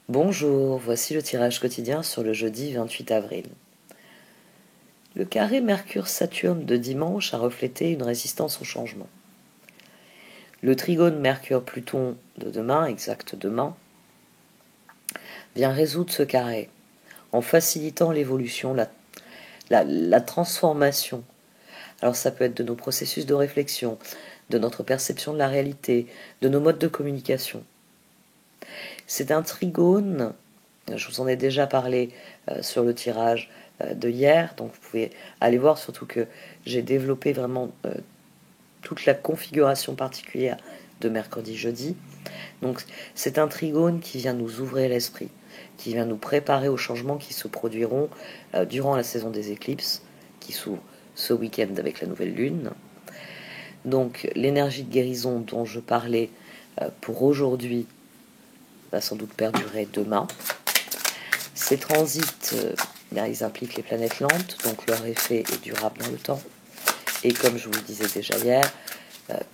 Bonjour, voici le tirage quotidien sur le jeudi 28 avril. Le carré Mercure-Saturne de dimanche a reflété une résistance au changement. Le trigone Mercure-Pluton de demain, exact demain, vient résoudre ce carré en facilitant l'évolution, la transformation. Alors ça peut être de nos processus de réflexion, de notre perception de la réalité, de nos modes de communication. C'est un trigone, je vous en ai déjà parlé sur le tirage de hier, donc vous pouvez aller voir, surtout que j'ai développé vraiment toute la configuration particulière de mercredi-jeudi. Donc c'est un trigone qui vient nous ouvrir l'esprit, qui vient nous préparer aux changements qui se produiront durant la saison des éclipses, qui s'ouvre ce week-end avec la nouvelle lune. Donc l'énergie de guérison dont je parlais pour aujourd'hui va sans doute perdurer demain. Ces transits, ils impliquent les planètes lentes, donc leur effet est durable dans le temps. Et comme je vous le disais déjà hier,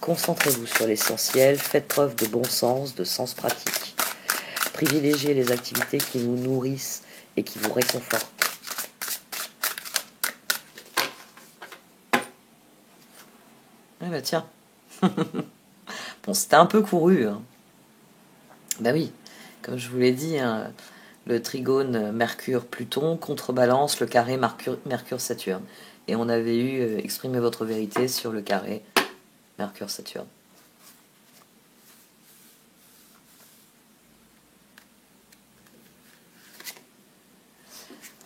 concentrez-vous sur l'essentiel, faites preuve de bon sens, de sens pratique. Privilégiez les activités qui vous nourrissent et qui vous réconfortent. Ah bah tiens, bon c'était un peu couru. Hein. Bah oui, comme je vous l'ai dit, hein, le trigone Mercure-Pluton contrebalance le carré Mercure-Saturne. Et on avait eu exprimé votre vérité sur le carré Mercure-Saturne.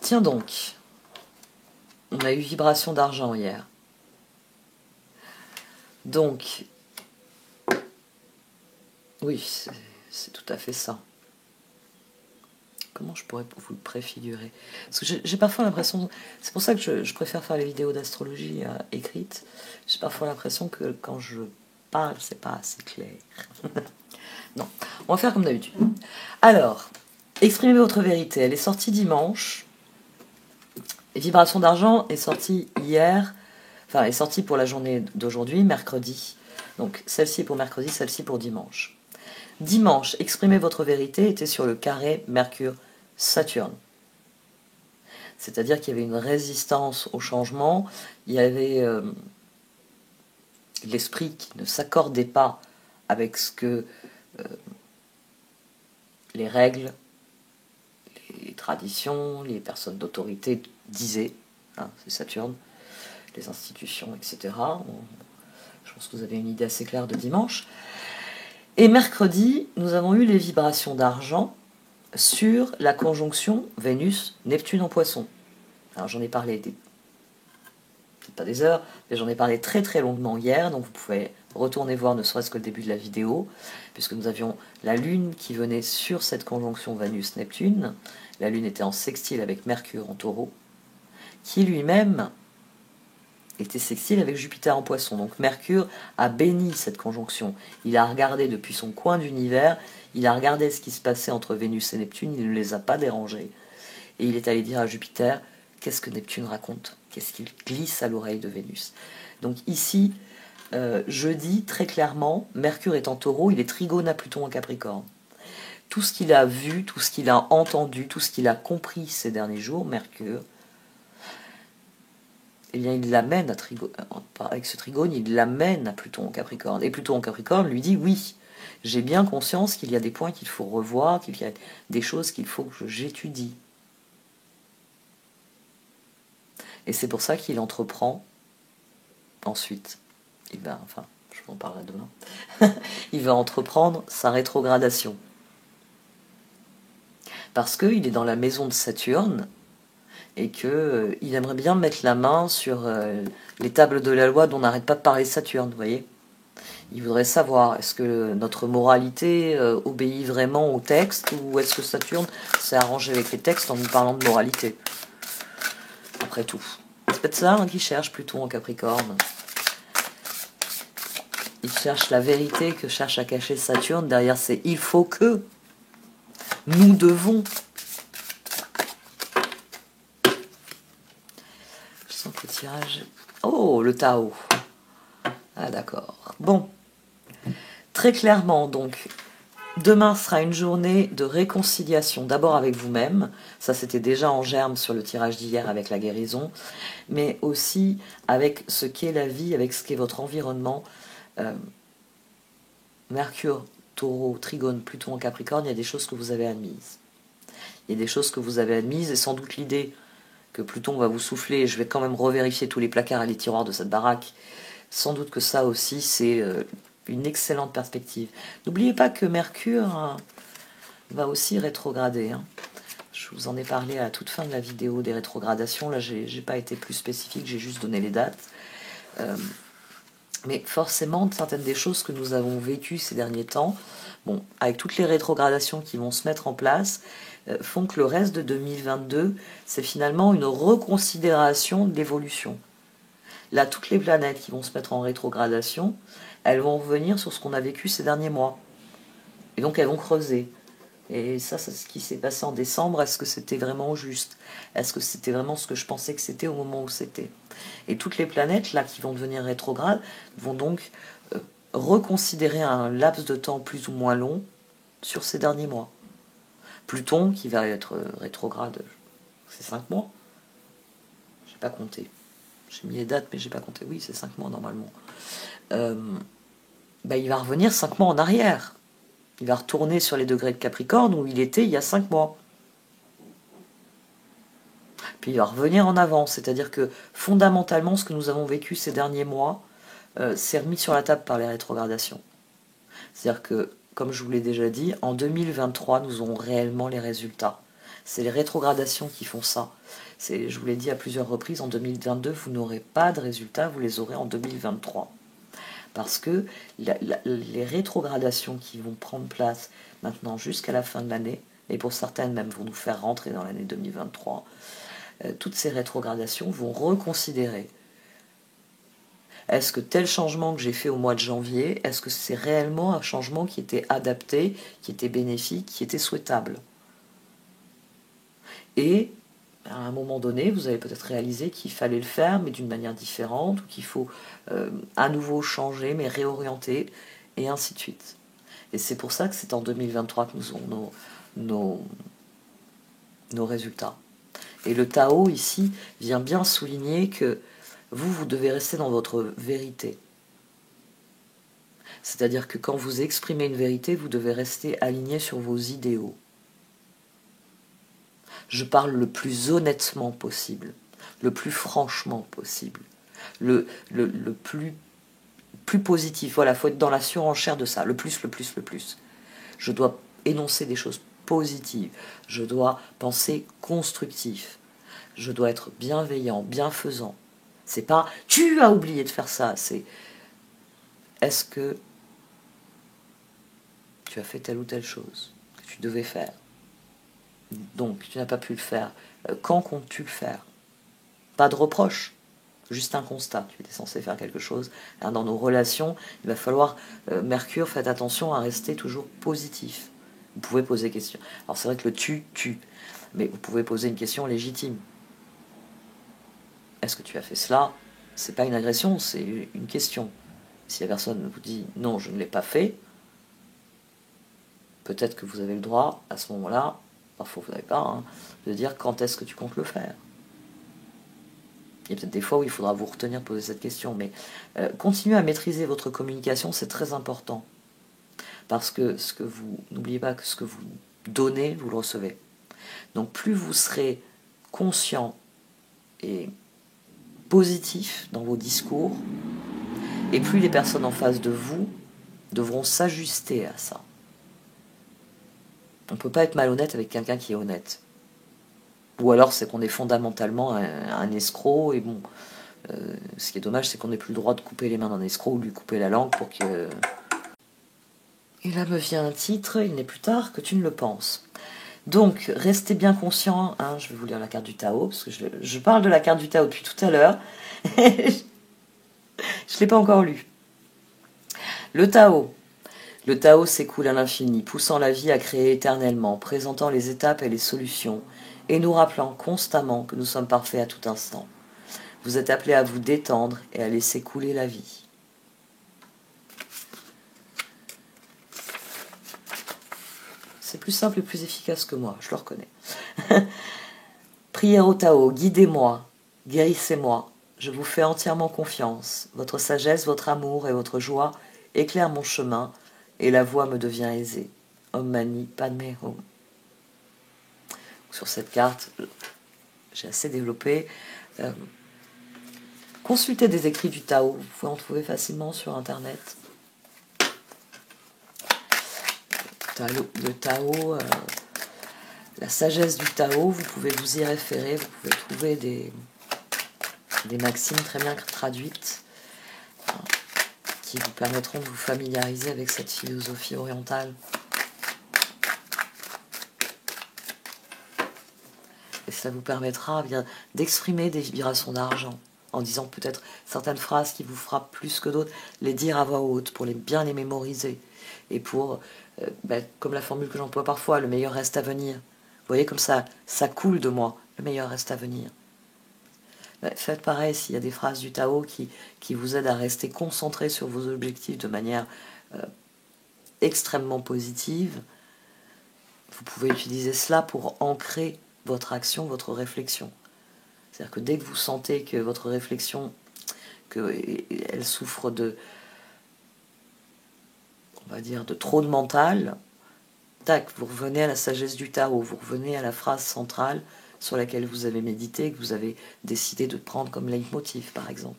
Tiens donc, on a eu vibration d'argent hier. Donc, oui, c'est tout à fait ça. Comment je pourrais vous le préfigurer? Parce que j'ai parfois l'impression, c'est pour ça que je préfère faire les vidéos d'astrologie écrites, j'ai parfois l'impression que quand je parle, c'est pas assez clair. Non, on va faire comme d'habitude. Alors, exprimez votre vérité, elle est sortie dimanche, et Vibration d'argent est sortie hier, enfin est sortie pour la journée d'aujourd'hui, mercredi. Donc celle-ci pour mercredi, celle-ci pour dimanche. Dimanche, exprimez votre vérité était sur le carré Mercure-Saturne. C'est-à-dire qu'il y avait une résistance au changement, il y avait l'esprit qui ne s'accordait pas avec ce que les règles, les traditions, les personnes d'autorité disaient, hein, c'est Saturne, les institutions, etc. Je pense que vous avez une idée assez claire de dimanche. Et mercredi, nous avons eu les vibrations d'argent sur la conjonction Vénus-Neptune en Poisson. Alors j'en ai parlé pas des heures, mais j'en ai parlé très très longuement hier, donc vous pouvez retourner voir ne serait-ce que le début de la vidéo, puisque nous avions la Lune qui venait sur cette conjonction Vénus-Neptune. La Lune était en sextile avec Mercure en Taureau, qui lui-même était sextile avec Jupiter en Poisson. Donc Mercure a béni cette conjonction. Il a regardé depuis son coin d'univers, il a regardé ce qui se passait entre Vénus et Neptune, il ne les a pas dérangés. Et il est allé dire à Jupiter, qu'est-ce que Neptune raconte? Qu'est-ce qu'il glisse à l'oreille de Vénus? Donc ici, jeudi, très clairement, Mercure est en Taureau, il est trigone à Pluton en Capricorne. Tout ce qu'il a vu, tout ce qu'il a entendu, tout ce qu'il a compris ces derniers jours, Mercure, eh bien, il l'amène avec ce trigone, il l'amène à Pluton en Capricorne. Et Pluton en Capricorne lui dit, oui, j'ai bien conscience qu'il y a des points qu'il faut revoir, qu'il y a des choses qu'il faut que j'étudie. Et c'est pour ça qu'il entreprend ensuite, je vous en parlerai demain, il va entreprendre sa rétrogradation. Parce qu'il est dans la maison de Saturne et qu'il aimerait bien mettre la main sur les tables de la loi dont on n'arrête pas de parler Saturne, vous voyez. Il voudrait savoir, est-ce que notre moralité obéit vraiment au texte, ou est-ce que Saturne s'est arrangé avec les textes en nous parlant de moralité? Après tout. C'est peut-être ça qui cherche Pluton en Capricorne. Il cherche la vérité que cherche à cacher Saturne. Derrière, c'est il faut que. Nous devons. Je sens que le tirage. Oh, le Tao. Ah, d'accord. Bon. Très clairement, donc, Demain sera une journée de réconciliation, d'abord avec vous-même, ça c'était déjà en germe sur le tirage d'hier avec la guérison, mais aussi avec ce qu'est la vie, avec ce qu'est votre environnement. Mercure, Taureau, Trigone, Pluton en Capricorne, il y a des choses que vous avez admises. Il y a des choses que vous avez admises, et sans doute l'idée que Pluton va vous souffler, je vais quand même revérifier tous les placards et les tiroirs de cette baraque, sans doute que ça aussi c'est une excellente perspective. N'oubliez pas que Mercure va aussi rétrograder. Je vous en ai parlé à la toute fin de la vidéo des rétrogradations. Là, j'ai pas été plus spécifique, j'ai juste donné les dates. Mais forcément, certaines des choses que nous avons vécues ces derniers temps, bon, avec toutes les rétrogradations qui vont se mettre en place, font que le reste de 2022, c'est finalement une reconsidération de l'évolution. Là, toutes les planètes qui vont se mettre en rétrogradation, elles vont revenir sur ce qu'on a vécu ces derniers mois. Et donc, elles vont creuser. Et ça, c'est ce qui s'est passé en décembre. Est-ce que c'était vraiment juste? Est-ce que c'était vraiment ce que je pensais que c'était au moment où c'était? Et toutes les planètes, là, qui vont devenir rétrogrades, vont donc reconsidérer un laps de temps plus ou moins long sur ces derniers mois. Pluton, qui va être rétrograde, c'est 5 mois. J'ai pas compté. J'ai mis les dates, mais j'ai pas compté. Oui, c'est 5 mois normalement. Il va revenir 5 mois en arrière. Il va retourner sur les degrés de Capricorne où il était il y a 5 mois. Puis il va revenir en avant, c'est-à-dire que fondamentalement, ce que nous avons vécu ces derniers mois s'est remis sur la table par les rétrogradations. C'est-à-dire que, comme je vous l'ai déjà dit, en 2023, nous aurons réellement les résultats. C'est les rétrogradations qui font ça. Je vous l'ai dit à plusieurs reprises, en 2022, vous n'aurez pas de résultats, vous les aurez en 2023. Parce que les rétrogradations qui vont prendre place maintenant jusqu'à la fin de l'année, et pour certaines même vont nous faire rentrer dans l'année 2023, toutes ces rétrogradations vont reconsidérer. Est-ce que tel changement que j'ai fait au mois de janvier, est-ce que c'est réellement un changement qui était adapté, qui était bénéfique, qui était souhaitable? Et à un moment donné, vous avez peut-être réalisé qu'il fallait le faire, mais d'une manière différente, ou qu'il faut à nouveau changer, mais réorienter, et ainsi de suite. Et c'est pour ça que c'est en 2023 que nous aurons nos résultats. Et le Tao, ici, vient bien souligner que vous devez rester dans votre vérité. C'est-à-dire que quand vous exprimez une vérité, vous devez rester aligné sur vos idéaux. Je parle le plus honnêtement possible, le plus franchement possible, le plus positif. Voilà, il faut être dans la surenchère de ça, le plus. Je dois énoncer des choses positives, je dois penser constructif, je dois être bienveillant, bienfaisant. C'est pas « tu as oublié de faire ça », c'est « est-ce que tu as fait telle ou telle chose que tu devais faire ? Donc, tu n'as pas pu le faire. Quand comptes-tu le faire ? Pas de reproche, juste un constat. Tu étais censé faire quelque chose. Dans nos relations, il va falloir, Mercure, faites attention à rester toujours positif. Vous pouvez poser question. Alors, c'est vrai que le tu, mais vous pouvez poser une question légitime. Est-ce que tu as fait cela ? C'est pas une agression, c'est une question. Si la personne vous dit non, je ne l'ai pas fait, peut-être que vous avez le droit, à ce moment-là, parfois vous n'avez pas, de dire quand est-ce que tu comptes le faire. Il y a peut-être des fois où il faudra vous retenir de poser cette question, mais continuez à maîtriser votre communication, c'est très important. Parce que n'oubliez pas que ce que vous donnez, vous le recevez. Donc plus vous serez conscient et positif dans vos discours, et plus les personnes en face de vous devront s'ajuster à ça. On ne peut pas être malhonnête avec quelqu'un qui est honnête. Ou alors c'est qu'on est fondamentalement un escroc, et bon, ce qui est dommage, c'est qu'on n'ait plus le droit de couper les mains d'un escroc ou lui couper la langue pour que... Et là me vient un titre, il n'est plus tard que tu ne le penses. Donc, restez bien conscient, je vais vous lire la carte du Tao, parce que je parle de la carte du Tao depuis tout à l'heure, je ne l'ai pas encore lu. Le Tao. Le Tao s'écoule à l'infini, poussant la vie à créer éternellement, présentant les étapes et les solutions, et nous rappelant constamment que nous sommes parfaits à tout instant. Vous êtes appelés à vous détendre et à laisser couler la vie. plus simple et plus efficace que moi, je le reconnais. Prière au Tao, guidez-moi, guérissez-moi, je vous fais entièrement confiance. Votre sagesse, votre amour et votre joie éclairent mon chemin et la voie me devient aisée. Om Mani Padme Hum. Sur cette carte, j'ai assez développé. Consultez des écrits du Tao, vous pouvez en trouver facilement sur Internet. Le Tao, la sagesse du Tao, vous pouvez vous y référer, vous pouvez trouver des maximes très bien traduites qui vous permettront de vous familiariser avec cette philosophie orientale. Et ça vous permettra bien d'exprimer des vibrations d'argent, en disant peut-être certaines phrases qui vous frappent plus que d'autres, les dire à voix haute, pour bien les mémoriser. Et pour, comme la formule que j'emploie parfois, le meilleur reste à venir. Vous voyez comme ça coule de moi, le meilleur reste à venir. Faites pareil s'il y a des phrases du Tao qui vous aident à rester concentré sur vos objectifs de manière extrêmement positive. Vous pouvez utiliser cela pour ancrer votre action, votre réflexion. C'est-à-dire que dès que vous sentez que votre réflexion, elle souffre on va dire, de trop de mental, tac, vous revenez à la sagesse du Tao, vous revenez à la phrase centrale sur laquelle vous avez médité, que vous avez décidé de prendre comme leitmotiv, par exemple.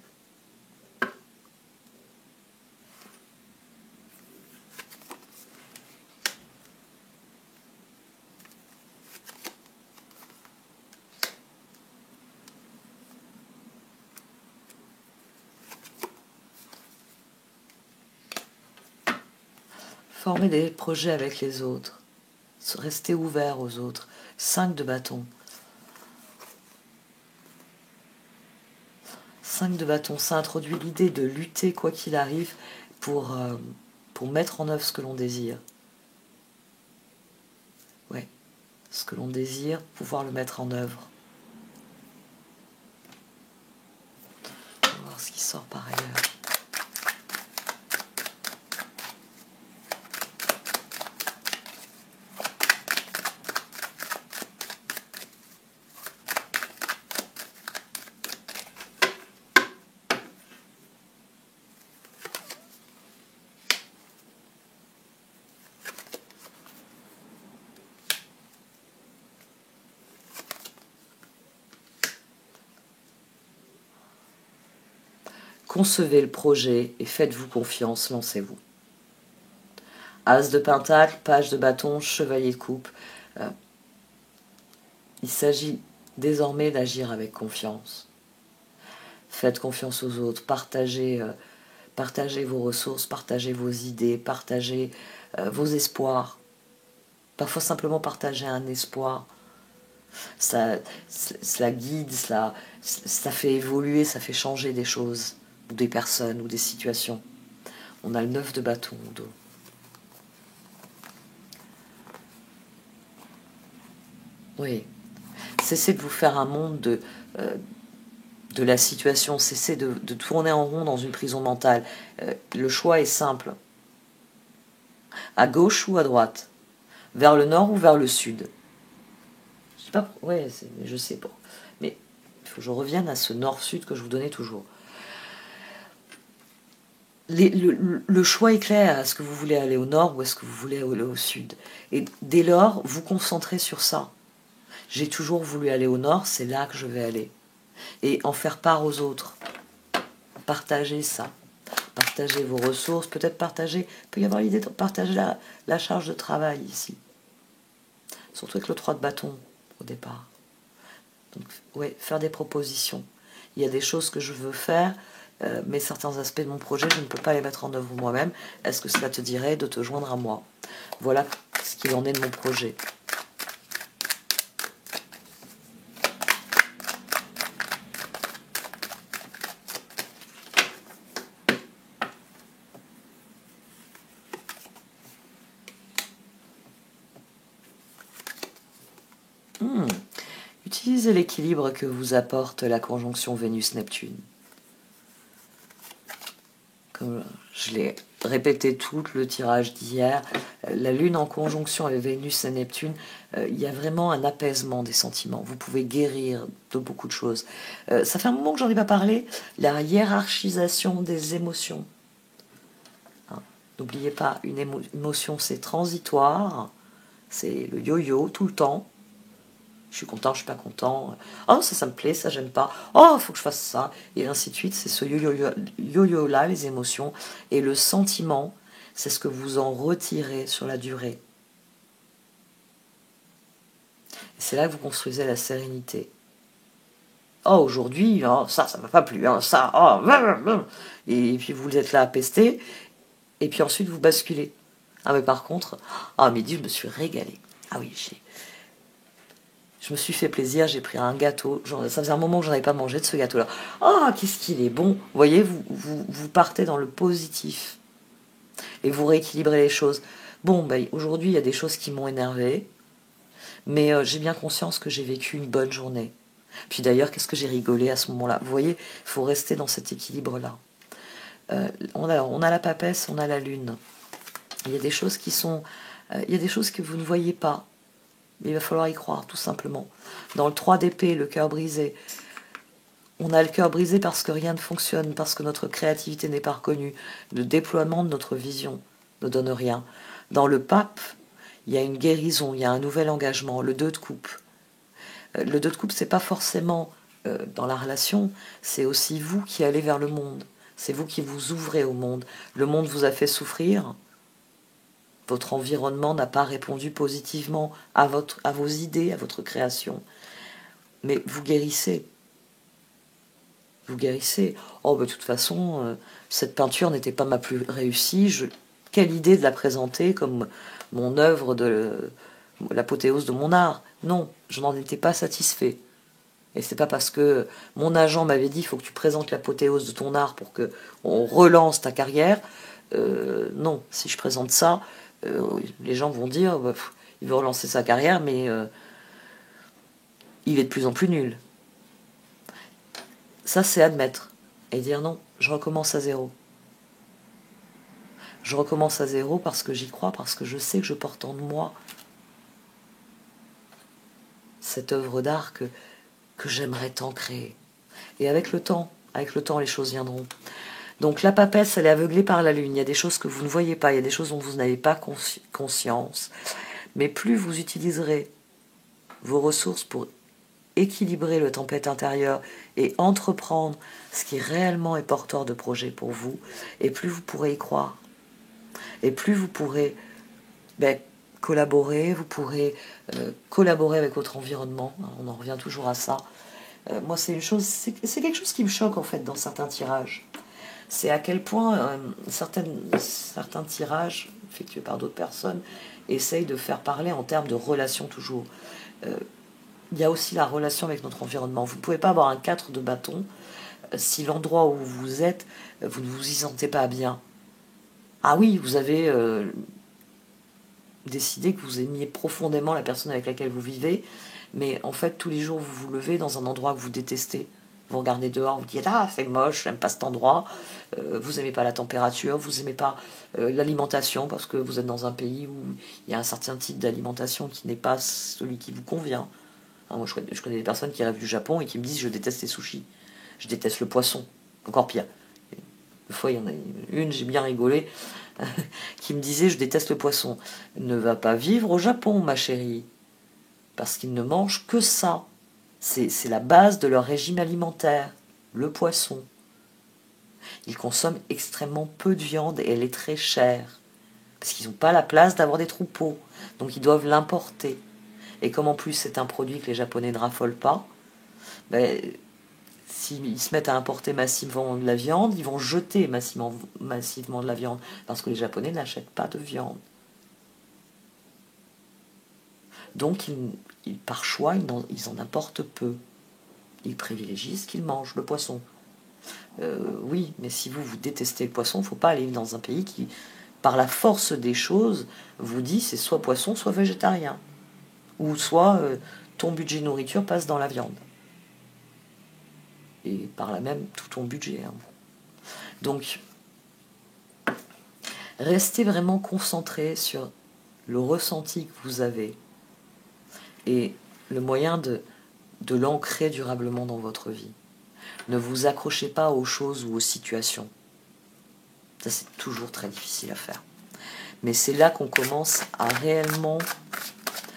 Former des projets avec les autres, rester ouvert aux autres. 5 de bâton. 5 de bâton, ça introduit l'idée de lutter quoi qu'il arrive pour mettre en œuvre ce que l'on désire. Ouais, ce que l'on désire, pouvoir le mettre en œuvre. On va voir ce qui sort par ailleurs. Concevez le projet et faites-vous confiance, lancez-vous. As de pentacle, page de bâton, chevalier de coupe. Il s'agit désormais d'agir avec confiance. Faites confiance aux autres, partagez vos ressources, partagez vos idées, partagez vos espoirs. Parfois simplement partager un espoir. Ça guide, ça fait évoluer, ça fait changer des choses, ou des personnes, ou des situations. On a le 9 de bâton au dos. Oui. Cessez de vous faire un monde de la situation, cessez de tourner en rond dans une prison mentale. Le choix est simple. À gauche ou à droite? Vers le nord ou vers le sud? Je sais pas, ouais, je sais pas. Mais il faut que je revienne à ce nord-sud que je vous donnais toujours. Le choix est clair. Est-ce que vous voulez aller au nord ou est-ce que vous voulez aller au sud? Et dès lors, vous concentrez sur ça. J'ai toujours voulu aller au nord, c'est là que je vais aller. Et en faire part aux autres. Partagez ça. Partagez vos ressources, peut-être partager. Il peut y avoir l'idée de partager la charge de travail ici. Surtout avec le 3 de bâton au départ. Donc, ouais, faire des propositions. Il y a des choses que je veux faire, mais certains aspects de mon projet, je ne peux pas les mettre en œuvre moi-même. Est-ce que cela te dirait de te joindre à moi? Voilà ce qu'il en est de mon projet. Utilisez l'équilibre que vous apporte la conjonction Vénus-Neptune. comme je l'ai répété tout le tirage d'hier, la Lune en conjonction avec Vénus et Neptune, il y a vraiment un apaisement des sentiments. Vous pouvez guérir de beaucoup de choses. Ça fait un moment que j'en ai pas parlé, la hiérarchisation des émotions. Hein. N'oubliez pas, une émotion c'est transitoire, c'est le yo-yo tout le temps. Je suis content, je suis pas content. Oh, ça me plaît, ça j'aime pas. Oh, il faut que je fasse ça. Et ainsi de suite. C'est ce yo-yo-là, les émotions. Et le sentiment, c'est ce que vous en retirez sur la durée. Et c'est là que vous construisez la sérénité. Oh, aujourd'hui, oh, ça m'a pas plu. Hein, ça, oh, et puis vous êtes là à pester. Et puis ensuite, vous basculez. Ah, mais par contre, à midi, je me suis régalée. Ah oui, je me suis fait plaisir, j'ai pris un gâteau. Ça faisait un moment que j'en avais pas mangé de ce gâteau-là. Ah, qu'est-ce qu'il est bon. Vous voyez, vous partez dans le positif. Et vous rééquilibrez les choses. Bon, ben, aujourd'hui, il y a des choses qui m'ont énervé. Mais j'ai bien conscience que j'ai vécu une bonne journée. Puis d'ailleurs, qu'est-ce que j'ai rigolé à ce moment-là. Vous voyez, il faut rester dans cet équilibre-là. On a la papesse, on a la lune. Il y a des choses qui sont... il y a des choses que vous ne voyez pas. Mais il va falloir y croire, tout simplement. Dans le 3 d'épée, le cœur brisé, on a le cœur brisé parce que rien ne fonctionne, parce que notre créativité n'est pas reconnue. Le déploiement de notre vision ne donne rien. Dans le pape, il y a une guérison, il y a un nouvel engagement, le 2 de coupe. Le 2 de coupe, c'est pas forcément dans la relation, c'est aussi vous qui allez vers le monde. C'est vous qui vous ouvrez au monde. Le monde vous a fait souffrir. Votre environnement n'a pas répondu positivement à vos idées, à votre création. Mais vous guérissez. Vous guérissez. Oh, de toute façon, cette peinture n'était pas ma plus réussie. Quelle idée de la présenter comme mon œuvre de l'apothéose de mon art. Non, je n'en étais pas satisfait. Et c'est pas parce que mon agent m'avait dit il faut que tu présentes l'apothéose de ton art pour que on relance ta carrière. Non, si je présente ça, les gens vont dire bah, il veut relancer sa carrière, mais il est de plus en plus nul. Ça, c'est admettre et dire non, je recommence à zéro. Je recommence à zéro parce que j'y crois, parce que je sais que je porte en moi cette œuvre d'art que j'aimerais tant créer. Et avec le temps, les choses viendront. Donc la papesse, elle est aveuglée par la lune. Il y a des choses que vous ne voyez pas, il y a des choses dont vous n'avez pas conscience. Mais plus vous utiliserez vos ressources pour équilibrer le tempête intérieur et entreprendre ce qui réellement est porteur de projet pour vous, et plus vous pourrez y croire. Et plus vous pourrez collaborer, vous pourrez collaborer avec votre environnement. On en revient toujours à ça. Moi, c'est quelque chose qui me choque en fait dans certains tirages. C'est à quel point certains tirages effectués par d'autres personnes essayent de faire parler en termes de relations toujours. Il y a aussi la relation avec notre environnement. Vous ne pouvez pas avoir un 4 de bâton si l'endroit où vous êtes, vous ne vous y sentez pas bien. Ah oui, vous avez décidé que vous aimiez profondément la personne avec laquelle vous vivez, mais en fait, tous les jours, vous vous levez dans un endroit que vous détestez. Vous regardez dehors, vous dites « Ah, c'est moche, j'aime pas cet endroit. » Vous n'aimez pas la température, vous n'aimez pas l'alimentation, parce que vous êtes dans un pays où il y a un certain type d'alimentation qui n'est pas celui qui vous convient. Moi, je connais des personnes qui rêvent du Japon et qui me disent « Je déteste les sushis. Je déteste le poisson. » Encore pire. Une fois, il y en a une, j'ai bien rigolé, qui me disait « Je déteste le poisson. » Ne va pas vivre au Japon, ma chérie. Parce qu'ils ne mangent que ça. C'est la base de leur régime alimentaire, le poisson. Ils consomment extrêmement peu de viande et elle est très chère. Parce qu'ils n'ont pas la place d'avoir des troupeaux. Donc ils doivent l'importer. Et comme en plus c'est un produit que les Japonais ne raffolent pas, s'ils se mettent à importer massivement de la viande, ils vont jeter massivement de la viande. Parce que les Japonais n'achètent pas de viande. Donc, par choix, ils en apportent peu. Ils privilégient ce qu'ils mangent, le poisson. Oui, mais si vous détestez le poisson, il ne faut pas aller dans un pays qui, par la force des choses, vous dit c'est soit poisson, soit végétarien. Ou soit ton budget nourriture passe dans la viande. Et par là même, tout ton budget. Hein. Donc, Restez vraiment concentré sur le ressenti que vous avez et le moyen de l'ancrer durablement dans votre vie. Ne vous accrochez pas aux choses ou aux situations. Ça, c'est toujours très difficile à faire. Mais c'est là qu'on commence à réellement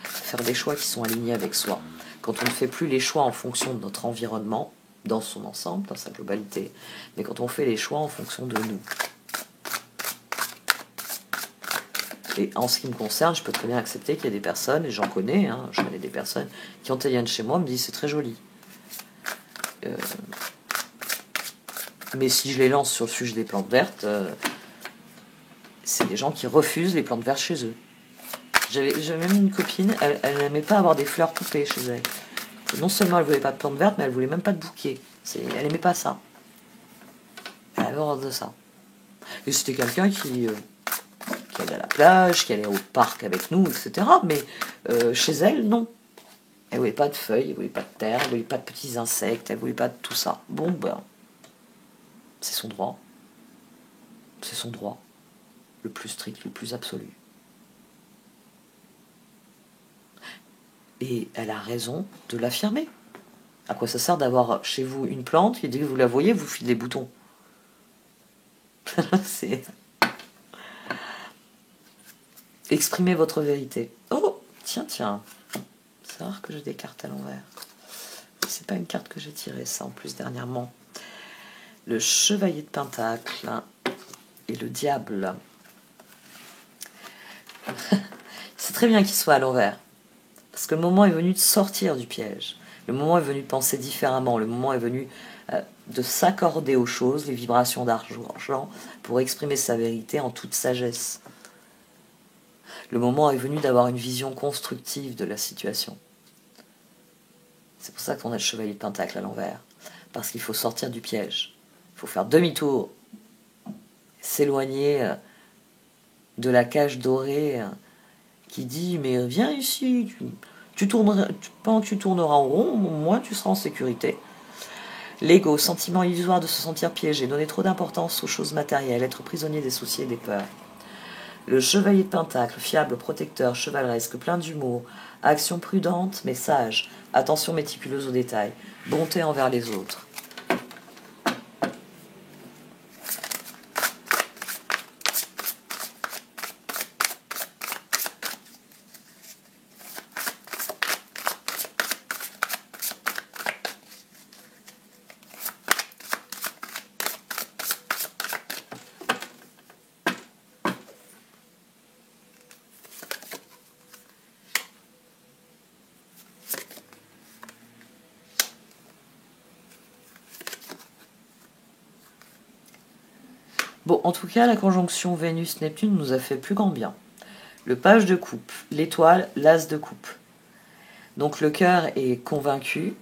faire des choix qui sont alignés avec soi. Quand on ne fait plus les choix en fonction de notre environnement, dans son ensemble, dans sa globalité, mais quand on fait les choix en fonction de nous. Et en ce qui me concerne, je peux très bien accepter qu'il y a des personnes, et j'en connais, je connais des personnes qui, quand elles viennent chez moi, me disent c'est très joli. Mais si je les lance sur le sujet des plantes vertes, c'est des gens qui refusent les plantes vertes chez eux. J'avais même une copine, elle n'aimait pas avoir des fleurs coupées chez elle. Non seulement elle voulait pas de plantes vertes, mais elle voulait même pas de bouquet. Elle aimait pas ça. Elle avait horreur de ça. Et c'était quelqu'un qui allait à la plage, qui allait au parc avec nous, etc. Mais chez elle, non. Elle voulait pas de feuilles, elle voulait pas de terre, elle voulait pas de petits insectes, elle voulait pas de tout ça. Bon, ben, c'est son droit. C'est son droit. Le plus strict, le plus absolu. Et elle a raison de l'affirmer. À quoi ça sert d'avoir chez vous une plante et dès que vous la voyez, vous filez des boutons? C'est... Exprimez votre vérité. Oh, tiens. C'est rare que j'ai des cartes à l'envers. C'est pas une carte que j'ai tirée, ça, en plus, dernièrement. Le chevalier de Pentacle et le diable. C'est très bien qu'il soit à l'envers. Parce que le moment est venu de sortir du piège. Le moment est venu de penser différemment. Le moment est venu de s'accorder aux choses, les vibrations d'argent, pour exprimer sa vérité en toute sagesse. Le moment est venu d'avoir une vision constructive de la situation. C'est pour ça qu'on a le chevalier de Pentacle à l'envers. Parce qu'il faut sortir du piège. Il faut faire demi-tour. S'éloigner de la cage dorée qui dit « Mais viens ici, pendant que tu tourneras en rond, au moins tu seras en sécurité. » L'ego, sentiment illusoire de se sentir piégé, donner trop d'importance aux choses matérielles, être prisonnier des soucis et des peurs. Le chevalier de Pentacle, fiable, protecteur, chevaleresque, plein d'humour, action prudente mais sage, attention méticuleuse aux détails, bonté envers les autres. Bon, en tout cas, la conjonction Vénus-Neptune nous a fait plus grand bien. Le page de coupe, l'étoile, l'as de coupe. Donc le cœur est convaincu.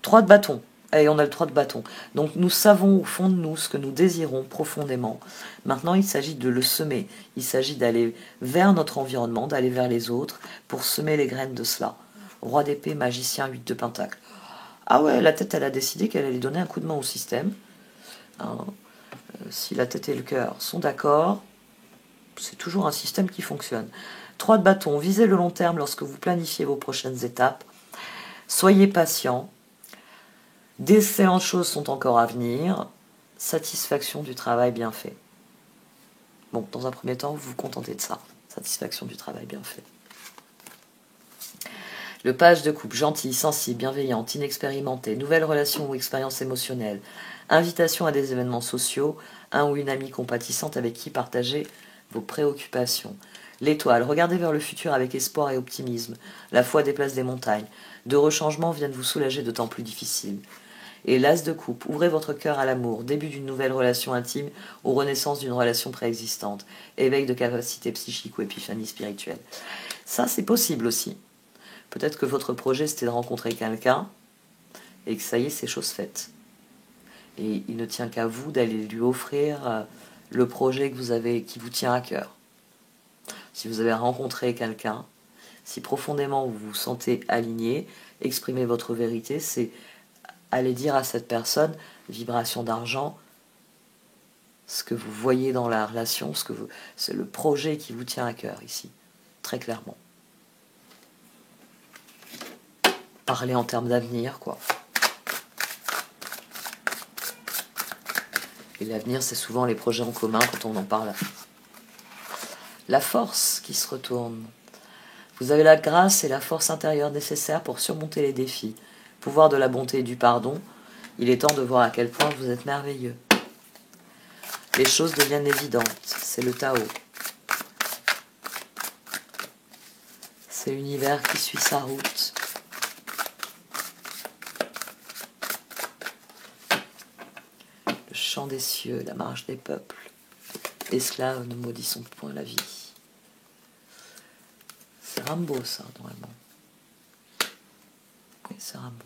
3 de bâton. Et on a le 3 de bâton. Donc nous savons au fond de nous ce que nous désirons profondément. Maintenant, il s'agit de le semer. Il s'agit d'aller vers notre environnement, d'aller vers les autres pour semer les graines de cela. Roi d'épée, magicien, 8 de pentacle. Ah ouais, la tête, elle a décidé qu'elle allait donner un coup de main au système. Si la tête et le cœur sont d'accord, c'est toujours un système qui fonctionne. 3 de bâton, visez le long terme lorsque vous planifiez vos prochaines étapes. Soyez patient. D'excellentes choses sont encore à venir. Satisfaction du travail bien fait. Bon, dans un premier temps, vous vous contentez de ça. Satisfaction du travail bien fait. Le page de coupe, gentil, sensible, bienveillante, inexpérimenté, nouvelle relation ou expérience émotionnelle, invitation à des événements sociaux, un ou une amie compatissante avec qui partager vos préoccupations. L'étoile, regardez vers le futur avec espoir et optimisme. La foi déplace des montagnes. D'heureux changements viennent vous soulager de temps plus difficiles. Et l'as de coupe, ouvrez votre cœur à l'amour, début d'une nouvelle relation intime ou renaissance d'une relation préexistante, éveil de capacités psychiques ou épiphanie spirituelle. Ça, c'est possible aussi. Peut-être que votre projet, c'était de rencontrer quelqu'un et que ça y est, c'est chose faite. Et il ne tient qu'à vous d'aller lui offrir le projet qui vous tient à cœur. Si vous avez rencontré quelqu'un, si profondément vous vous sentez aligné, exprimez votre vérité, c'est aller dire à cette personne, vibration d'argent, ce que vous voyez dans la relation, c'est le projet qui vous tient à cœur ici, très clairement. Parler en termes d'avenir, quoi. Et l'avenir, c'est souvent les projets en commun quand on en parle. La force qui se retourne. Vous avez la grâce et la force intérieure nécessaires pour surmonter les défis. Pouvoir de la bonté et du pardon. Il est temps de voir à quel point vous êtes merveilleux. Les choses deviennent évidentes. C'est le Tao. C'est l'univers qui suit sa route. Le chant des cieux, la marche des peuples. Esclaves ne maudissons point la vie. C'est Rimbaud, ça, normalement. Oui, c'est Rimbaud.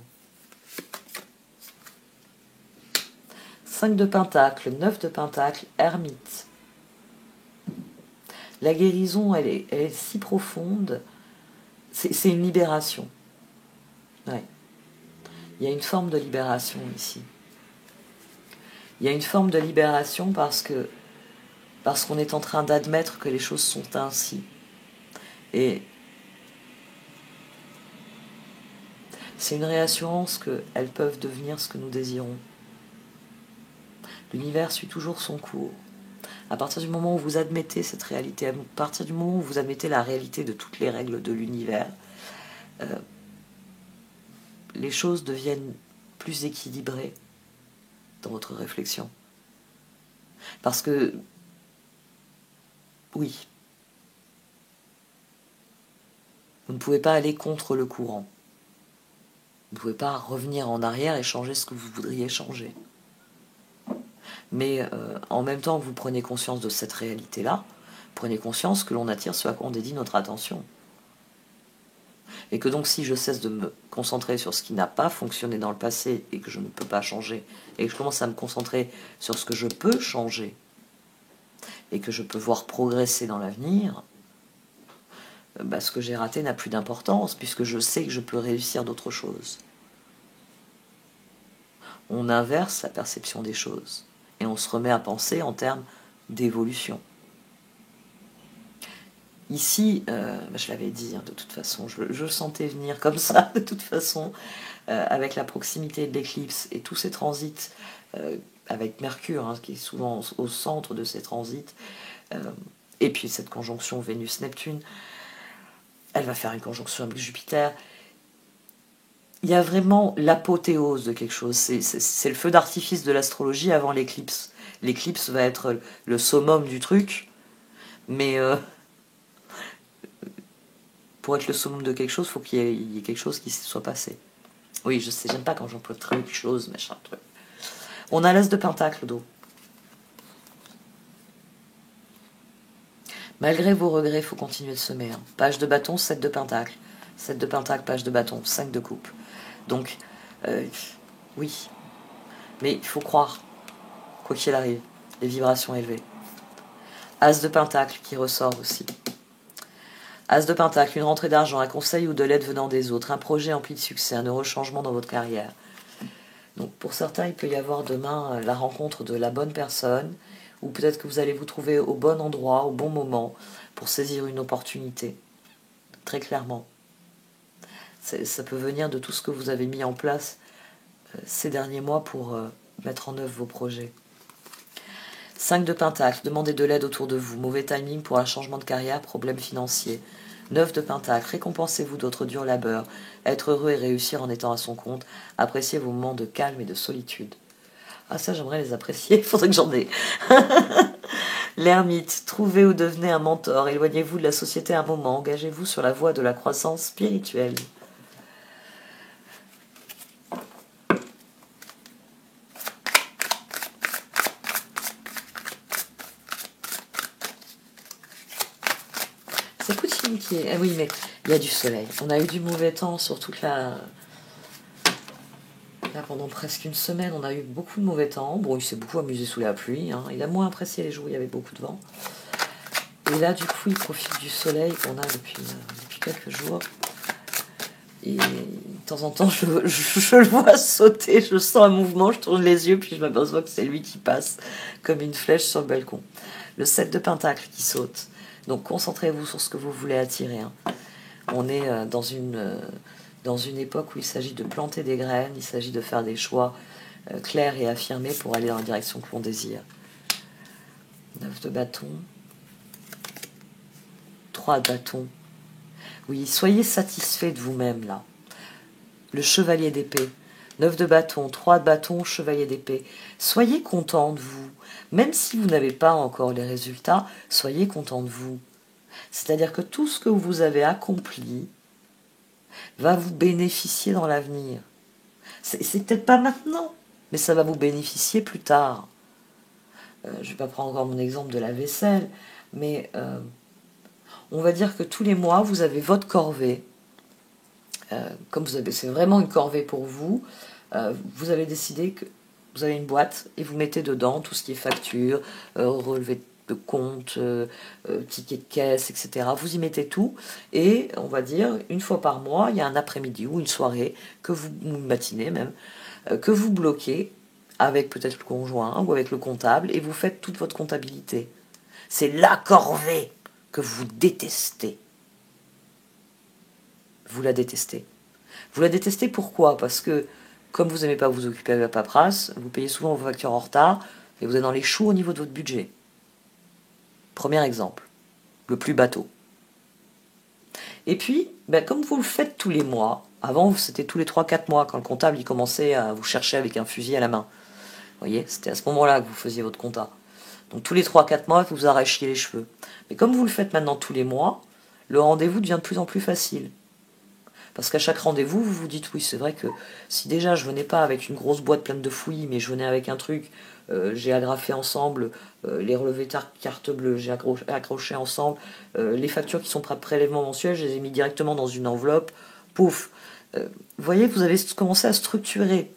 5 de Pentacle, 9 de Pentacle, ermite. La guérison, elle est si profonde. C'est une libération. Ouais. Il y a une forme de libération ici. Il y a une forme de libération parce qu'on est en train d'admettre que les choses sont ainsi. Et c'est une réassurance qu'elles peuvent devenir ce que nous désirons. L'univers suit toujours son cours. À partir du moment où vous admettez cette réalité, à partir du moment où vous admettez la réalité de toutes les règles de l'univers, les choses deviennent plus équilibrées dans votre réflexion. Parce que, oui, vous ne pouvez pas aller contre le courant. Vous ne pouvez pas revenir en arrière et changer ce que vous voudriez changer. Mais en même temps que vous prenez conscience de cette réalité-là, prenez conscience que l'on attire ce à quoi on dédie notre attention. Et que donc si je cesse de me concentrer sur ce qui n'a pas fonctionné dans le passé et que je ne peux pas changer, et que je commence à me concentrer sur ce que je peux changer, et que je peux voir progresser dans l'avenir, ce que j'ai raté n'a plus d'importance, puisque je sais que je peux réussir d'autres choses. On inverse la perception des choses, et on se remet à penser en termes d'évolution. Ici, je l'avais dit, de toute façon, je le sentais venir comme ça, de toute façon, avec la proximité de l'éclipse et tous ces transits, avec Mercure, qui est souvent au centre de ces transits, et puis cette conjonction Vénus-Neptune, elle va faire une conjonction avec Jupiter. Il y a vraiment l'apothéose de quelque chose, c'est le feu d'artifice de l'astrologie avant l'éclipse. L'éclipse va être le summum du truc, mais pour être le summum de quelque chose, il faut qu'il y ait quelque chose qui se soit passé. Oui, je sais, j'aime pas quand j'emploie truc, chose, machin, truc. On a l'as de Pentacle au dos. Malgré vos regrets, il faut continuer de semer. Page de bâton, 7 de Pentacle. 7 de Pentacle, page de bâton, 5 de coupe. Donc, oui. Mais il faut croire, quoi qu'il arrive, les vibrations élevées. As de Pentacle qui ressort aussi. As de Pentacle, une rentrée d'argent, un conseil ou de l'aide venant des autres, un projet empli de succès, un heureux changement dans votre carrière. Donc pour certains, il peut y avoir demain la rencontre de la bonne personne, ou peut-être que vous allez vous trouver au bon endroit, au bon moment, pour saisir une opportunité. Très clairement. Ça peut venir de tout ce que vous avez mis en place ces derniers mois pour mettre en œuvre vos projets. 5 de Pentacle, demandez de l'aide autour de vous. Mauvais timing pour un changement de carrière, problème financier. 9 de Pentacle, récompensez-vous d'autres durs labeurs. Être heureux et réussir en étant à son compte. Appréciez vos moments de calme et de solitude. Ah ça, j'aimerais les apprécier, il faudrait que j'en ai. L'ermite, trouvez ou devenez un mentor. Éloignez-vous de la société un moment. Engagez-vous sur la voie de la croissance spirituelle. C'est Poutine qui est... Ah oui, mais il y a du soleil. On a eu du mauvais temps sur toute la... Là, pendant presque une semaine, on a eu beaucoup de mauvais temps. Bon, il s'est beaucoup amusé sous la pluie. Il a moins apprécié les jours où il y avait beaucoup de vent. Et là, du coup, il profite du soleil qu'on a depuis quelques jours Et de temps en temps, je le vois sauter, je sens un mouvement, je tourne les yeux, puis je m'aperçois que c'est lui qui passe comme une flèche sur le balcon. Le 7 de pentacle qui saute. Donc concentrez-vous sur ce que vous voulez attirer. Hein. On est dans une époque où il s'agit de planter des graines, il s'agit de faire des choix clairs et affirmés pour aller dans la direction que l'on désire. 9 de bâton. 3 de bâton. Oui, soyez satisfait de vous-même là. Le chevalier d'épée. 9 de bâton, 3 de bâton, chevalier d'épée. Soyez content de vous. Même si vous n'avez pas encore les résultats, soyez content de vous. C'est-à-dire que tout ce que vous avez accompli va vous bénéficier dans l'avenir. C'est peut-être pas maintenant, mais ça va vous bénéficier plus tard. Je ne vais pas prendre encore mon exemple de la vaisselle, mais on va dire que tous les mois, vous avez votre corvée. Comme c'est vraiment une corvée pour vous, vous avez décidé que vous avez une boîte et vous mettez dedans tout ce qui est facture, relevé de compte, ticket de caisse, etc. Vous y mettez tout et on va dire une fois par mois, il y a un après-midi ou une soirée, ou une matinée même, que vous bloquez avec peut-être le conjoint ou avec le comptable et vous faites toute votre comptabilité. C'est la corvée que vous détestez. Vous la détestez. Vous la détestez pourquoi? Parce que, comme vous n'aimez pas vous occuper de la paperasse, vous payez souvent vos factures en retard et vous êtes dans les choux au niveau de votre budget. Premier exemple, le plus bateau. Et puis, comme vous le faites tous les mois, avant c'était tous les 3-4 mois quand le comptable il commençait à vous chercher avec un fusil à la main. Vous voyez, c'était à ce moment-là que vous faisiez votre compta. Donc tous les 3-4 mois, vous arrachiez les cheveux. Mais comme vous le faites maintenant tous les mois, le rendez-vous devient de plus en plus facile. Parce qu'à chaque rendez-vous, vous vous dites, oui, c'est vrai que si déjà je venais pas avec une grosse boîte pleine de fouillis, mais je venais avec un truc, j'ai agrafé ensemble les relevés de carte bleue, j'ai accroché ensemble les factures qui sont prélèvement mensuel, je les ai mis directement dans une enveloppe, pouf. Vous voyez, vous avez commencé à structurer.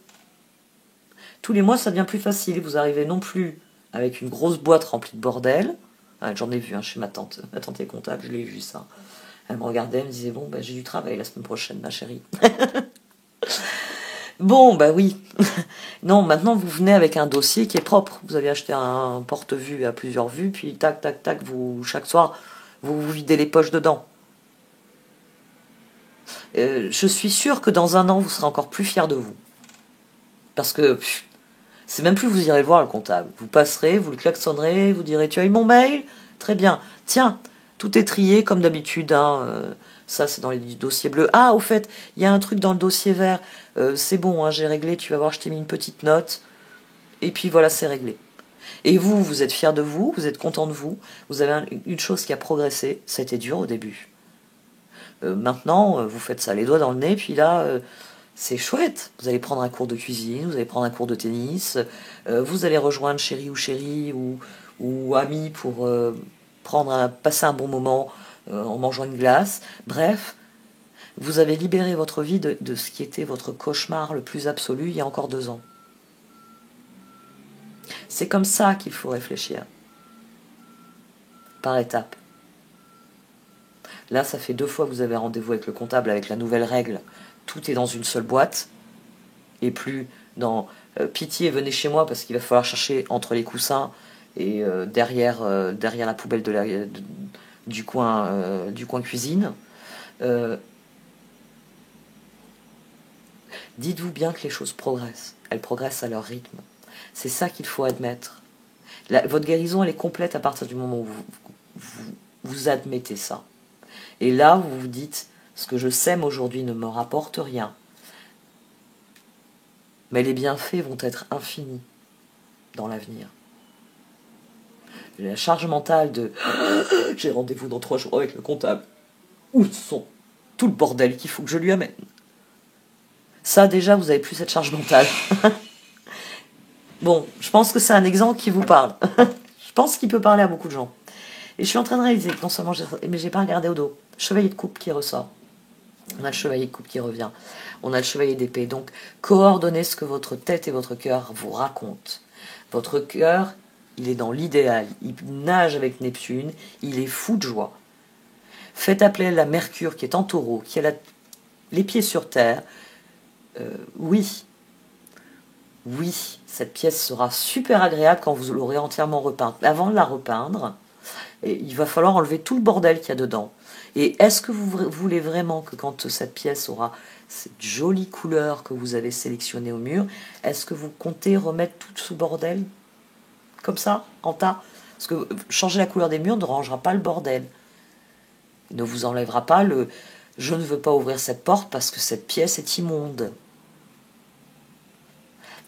Tous les mois, ça devient plus facile. Vous arrivez non plus avec une grosse boîte remplie de bordel. Ah, j'en ai vu chez ma tante. Ma tante est comptable, je l'ai vu ça. Elle me regardait, elle me disait, bon, j'ai du travail la semaine prochaine, ma chérie. Bon, oui. Non, maintenant, vous venez avec un dossier qui est propre. Vous avez acheté un porte-vue à plusieurs vues, puis tac, tac, tac, chaque soir, vous vous videz les poches dedans. Je suis sûre que dans un an, vous serez encore plus fier de vous. Parce que c'est même plus vous irez voir le comptable. Vous passerez, vous le klaxonnerez, vous direz, tu as eu mon mail? Très bien. Tiens, tout est trié comme d'habitude. Ça, c'est dans les dossiers bleus. Ah, au fait, il y a un truc dans le dossier vert. C'est bon, j'ai réglé. Tu vas voir, je t'ai mis une petite note. Et puis voilà, c'est réglé. Et vous êtes fier de vous, vous êtes content de vous. Vous avez une chose qui a progressé. Ça a été dur au début. Maintenant, vous faites ça les doigts dans le nez. Puis là, c'est chouette. Vous allez prendre un cours de cuisine, vous allez prendre un cours de tennis. Vous allez rejoindre chéri ou ami pour passer un bon moment en mangeant une glace. Bref, vous avez libéré votre vie de ce qui était votre cauchemar le plus absolu il y a encore 2 ans. C'est comme ça qu'il faut réfléchir. Par étapes. Là, ça fait 2 fois que vous avez rendez-vous avec le comptable avec la nouvelle règle. Tout est dans une seule boîte. Et plus dans pitié, venez chez moi parce qu'il va falloir chercher entre les coussins et derrière la poubelle du coin cuisine. Dites-vous bien que les choses progressent. Elles progressent à leur rythme. C'est ça qu'il faut admettre. Votre guérison, elle est complète à partir du moment où vous admettez ça. Et là, vous vous dites, ce que je sème aujourd'hui ne me rapporte rien. Mais les bienfaits vont être infinis dans l'avenir. La charge mentale de « j'ai rendez-vous dans 3 jours avec le comptable ». Où sont tout le bordel qu'il faut que je lui amène? Ça, déjà, vous n'avez plus cette charge mentale. Bon, je pense que c'est un exemple qui vous parle. Je pense qu'il peut parler à beaucoup de gens. Et je suis en train de réaliser que non seulement mais j'ai pas regardé au dos. Chevalier de coupe qui ressort. On a le chevalier de coupe qui revient. On a le chevalier d'épée. Donc, coordonnez ce que votre tête et votre cœur vous racontent. Votre cœur, il est dans l'idéal. Il nage avec Neptune. Il est fou de joie. Faites appeler la Mercure qui est en taureau, qui a les pieds sur terre, oui, cette pièce sera super agréable quand vous l'aurez entièrement repeinte. Mais avant de la repeindre, il va falloir enlever tout le bordel qu'il y a dedans. Et est-ce que vous voulez vraiment que quand cette pièce aura cette jolie couleur que vous avez sélectionnée au mur, est-ce que vous comptez remettre tout ce bordel comme ça, en tas? Parce que changer la couleur des murs ne rangera pas le bordel. Il ne vous enlèvera pas le « je ne veux pas ouvrir cette porte parce que cette pièce est immonde ».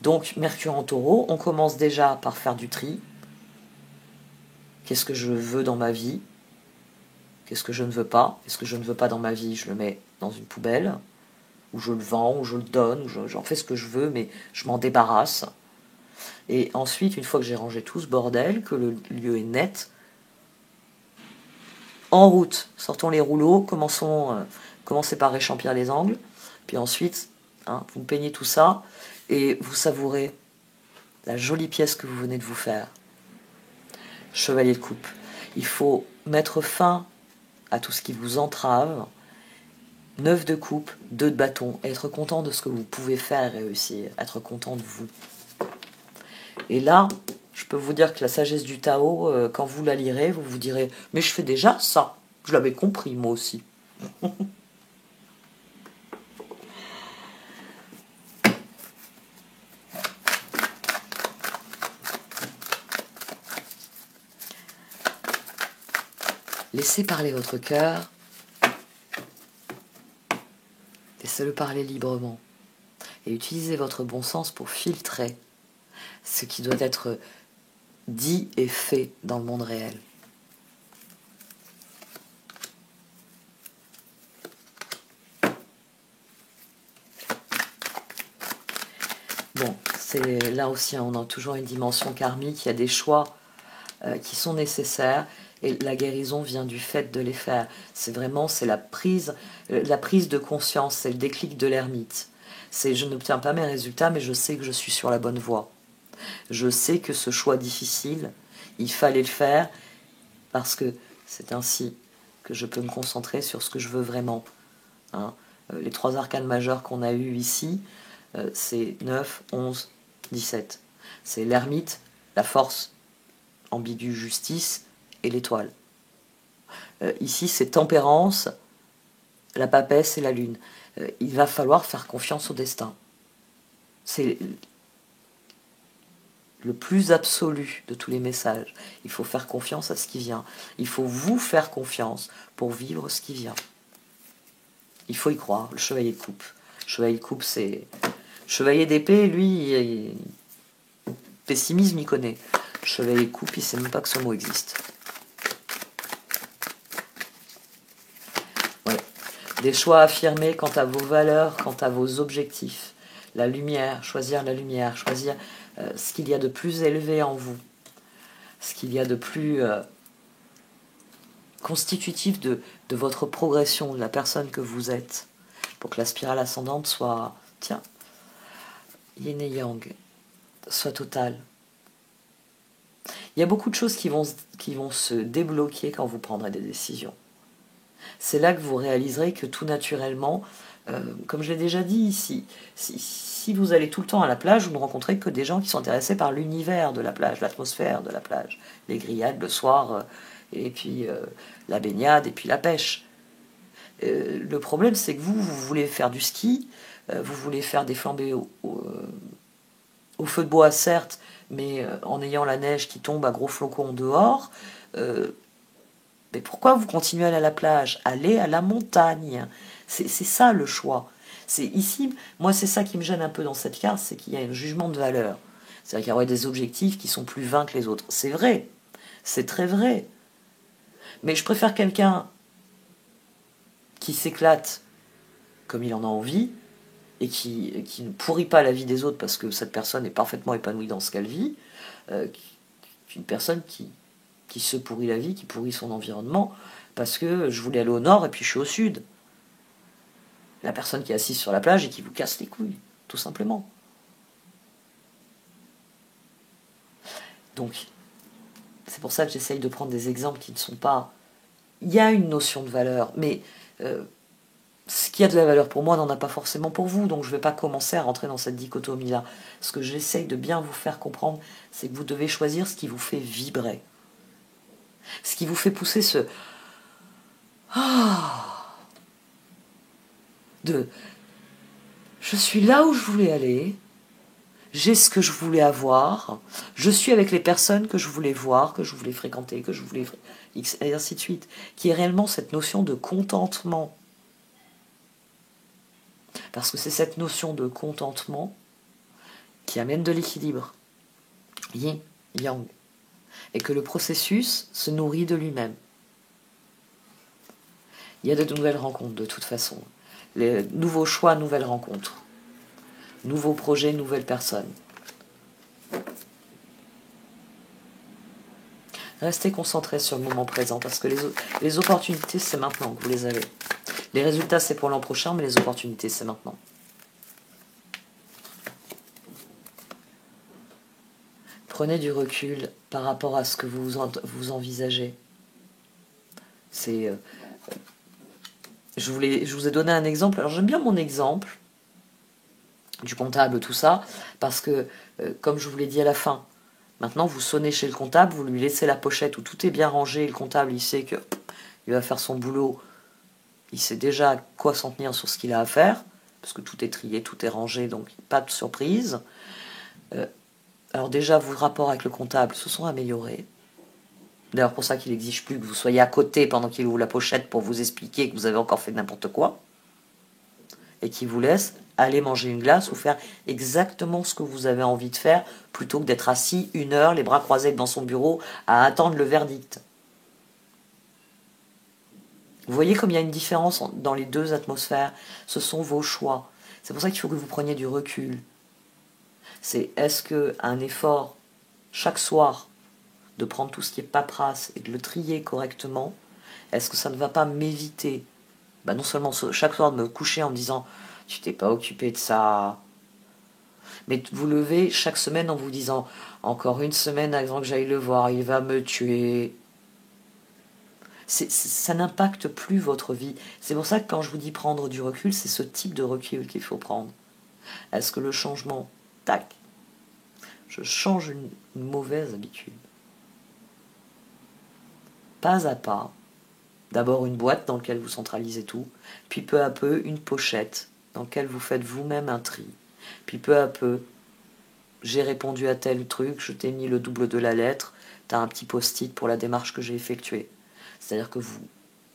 Donc, Mercure en Taureau, on commence déjà par faire du tri. Qu'est-ce que je veux dans ma vie? Qu'est-ce que je ne veux pas? Qu'est-ce que je ne veux pas dans ma vie? Je le mets dans une poubelle, ou je le vends, ou je le donne, ou j'en fais ce que je veux, mais je m'en débarrasse. Et ensuite, une fois que j'ai rangé tout ce bordel, que le lieu est net, en route, sortons les rouleaux, commencez par réchampir les angles, puis ensuite, vous peignez tout ça, et vous savourez la jolie pièce que vous venez de vous faire. Chevalier de coupe. Il faut mettre fin à tout ce qui vous entrave. 9 de coupe, 2 de bâton. Être content de ce que vous pouvez faire et réussir. Être content de vous. Et là, je peux vous dire que la sagesse du Tao, quand vous la lirez, vous vous direz « Mais je fais déjà ça. Je l'avais compris, moi aussi. » Laissez parler votre cœur. Laissez-le parler librement. Et utilisez votre bon sens pour filtrer ce qui doit être dit et fait dans le monde réel. Bon, c'est là aussi, on a toujours une dimension karmique, il y a des choix qui sont nécessaires, et la guérison vient du fait de les faire. C'est la prise de conscience, c'est le déclic de l'ermite. C'est je n'obtiens pas mes résultats, mais je sais que je suis sur la bonne voie. Je sais que ce choix difficile, il fallait le faire, parce que c'est ainsi que je peux me concentrer sur ce que je veux vraiment. Les 3 arcanes majeures qu'on a eues ici, c'est 9, 11, 17. C'est l'ermite, la force, ambigu, justice et l'étoile. Ici, c'est tempérance, la papesse et la lune. Il va falloir faire confiance au destin. C'est le plus absolu de tous les messages. Il faut faire confiance à ce qui vient. Il faut vous faire confiance pour vivre ce qui vient. Il faut y croire. Le chevalier de coupe. Le chevalier de coupe, c'est... Chevalier d'épée, lui, pessimisme, il connaît. Le chevalier de coupe, il ne sait même pas que ce mot existe. Ouais. Des choix affirmés quant à vos valeurs, quant à vos objectifs. La lumière, choisir ce qu'il y a de plus élevé en vous. Ce qu'il y a de plus constitutif de votre progression, de la personne que vous êtes. Pour que la spirale ascendante soit, yin et yang, soit totale. Il y a beaucoup de choses qui vont se débloquer quand vous prendrez des décisions. C'est là que vous réaliserez que tout naturellement, comme je l'ai déjà dit ici, si vous allez tout le temps à la plage, vous ne rencontrez que des gens qui sont intéressés par l'univers de la plage, l'atmosphère de la plage, les grillades le soir, et puis la baignade, et puis la pêche. Le problème, c'est que vous voulez faire du ski, vous voulez faire des flambées au feu de bois, certes, mais en ayant la neige qui tombe à gros flocons dehors. Mais pourquoi vous continuez à aller à la plage? Allez à la montagne. C'est ça le choix. C'est ici, moi c'est ça qui me gêne un peu dans cette carte, c'est qu'il y a un jugement de valeur. C'est-à-dire qu'il y aurait des objectifs qui sont plus vains que les autres. C'est vrai, c'est très vrai. Mais je préfère quelqu'un qui s'éclate comme il en a envie, et qui ne pourrit pas la vie des autres parce que cette personne est parfaitement épanouie dans ce qu'elle vit, qu'une personne qui se pourrit la vie, qui pourrit son environnement, parce que je voulais aller au nord et puis je suis au sud. La personne qui est assise sur la plage et qui vous casse les couilles, tout simplement. Donc, c'est pour ça que j'essaye de prendre des exemples qui ne sont pas... Il y a une notion de valeur, mais ce qui a de la valeur pour moi n'en a pas forcément pour vous, donc je ne vais pas commencer à rentrer dans cette dichotomie-là. Ce que j'essaye de bien vous faire comprendre, c'est que vous devez choisir ce qui vous fait vibrer. Ce qui vous fait pousser ce... Ah, de... Je suis là où je voulais aller, j'ai ce que je voulais avoir, je suis avec les personnes que je voulais voir, que je voulais fréquenter, que je voulais... et ainsi de suite. Qui est réellement cette notion de contentement. Parce que c'est cette notion de contentement qui amène de l'équilibre. Yin, yang. Et que le processus se nourrit de lui-même. Il y a de nouvelles rencontres de toute façon. Les nouveaux choix, nouvelles rencontres. Nouveaux projets, nouvelles personnes. Restez concentrés sur le moment présent parce que les opportunités, c'est maintenant que vous les avez. Les résultats, c'est pour l'an prochain, mais les opportunités, c'est maintenant. Prenez du recul par rapport à ce que vous envisagez. C'est... je vous ai donné un exemple. Alors j'aime bien mon exemple du comptable, tout ça, parce que, comme je vous l'ai dit à la fin, maintenant vous sonnez chez le comptable, vous lui laissez la pochette où tout est bien rangé, le comptable il sait que il va faire son boulot, il sait déjà à quoi s'en tenir sur ce qu'il a à faire, parce que tout est trié, tout est rangé, donc pas de surprise. Alors déjà, vos rapports avec le comptable se sont améliorés. D'ailleurs, pour ça qu'il n'exige plus que vous soyez à côté pendant qu'il ouvre la pochette pour vous expliquer que vous avez encore fait n'importe quoi. Et qu'il vous laisse aller manger une glace ou faire exactement ce que vous avez envie de faire plutôt que d'être assis 1 heure, les bras croisés dans son bureau, à attendre le verdict. Vous voyez comme il y a une différence dans les deux atmosphères. Ce sont vos choix. C'est pour ça qu'il faut que vous preniez du recul. C'est est-ce qu'un effort chaque soir de prendre tout ce qui est paperasse et de le trier correctement, est-ce que ça ne va pas m'éviter non seulement chaque soir de me coucher en me disant tu t'es pas occupé de ça, mais vous levez chaque semaine en vous disant encore une semaine avant que j'aille le voir, il va me tuer. Ça n'impacte plus votre vie. C'est pour ça que quand je vous dis prendre du recul, c'est ce type de recul qu'il faut prendre. Est-ce que le changement, tac, je change une mauvaise habitude. Pas à pas, d'abord une boîte dans laquelle vous centralisez tout, puis peu à peu une pochette dans laquelle vous faites vous-même un tri. Puis peu à peu, j'ai répondu à tel truc, je t'ai mis le double de la lettre, t'as un petit post-it pour la démarche que j'ai effectuée. C'est-à-dire que vous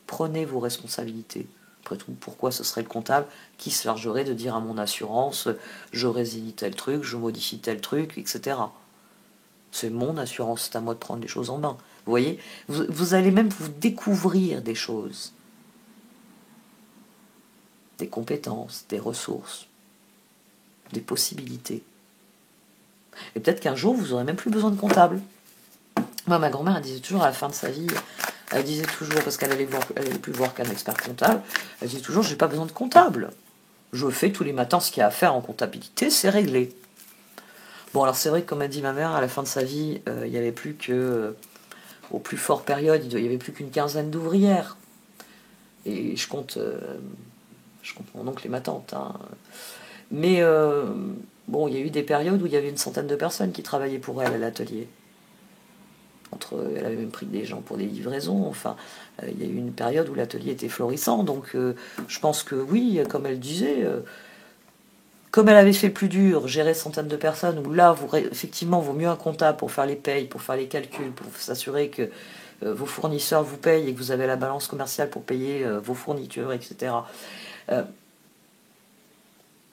prenez vos responsabilités. Après tout, pourquoi ce serait le comptable qui se chargerait de dire à mon assurance je résilie tel truc, je modifie tel truc, etc. C'est mon assurance, c'est à moi de prendre les choses en main. Vous voyez, vous allez même vous découvrir des choses, des compétences, des ressources, des possibilités. Et peut-être qu'un jour, vous n'aurez même plus besoin de comptable. Moi, ma grand-mère, elle disait toujours à la fin de sa vie, elle disait toujours, parce qu'elle allait plus voir qu'un expert comptable, elle disait toujours, j'ai pas besoin de comptable. Je fais tous les matins ce qu'il y a à faire en comptabilité, c'est réglé. Bon, alors c'est vrai que, comme a dit ma mère, à la fin de sa vie, il n'y avait plus que, aux plus fortes périodes, il n'y avait plus qu'une quinzaine d'ouvrières. Et je compte mon oncle et ma tante. Hein. Mais bon, il y a eu des périodes où il y avait une centaine de personnes qui travaillaient pour elle à l'atelier. Elle avait même pris des gens pour des livraisons. Enfin, il y a eu une période où l'atelier était florissant. Donc, je pense que oui, comme elle disait, comme elle avait fait le plus dur, gérer centaines de personnes, où là, effectivement, vaut mieux un comptable pour faire les payes, pour faire les calculs, pour s'assurer que vos fournisseurs vous payent et que vous avez la balance commerciale pour payer vos fournitures, etc. Elle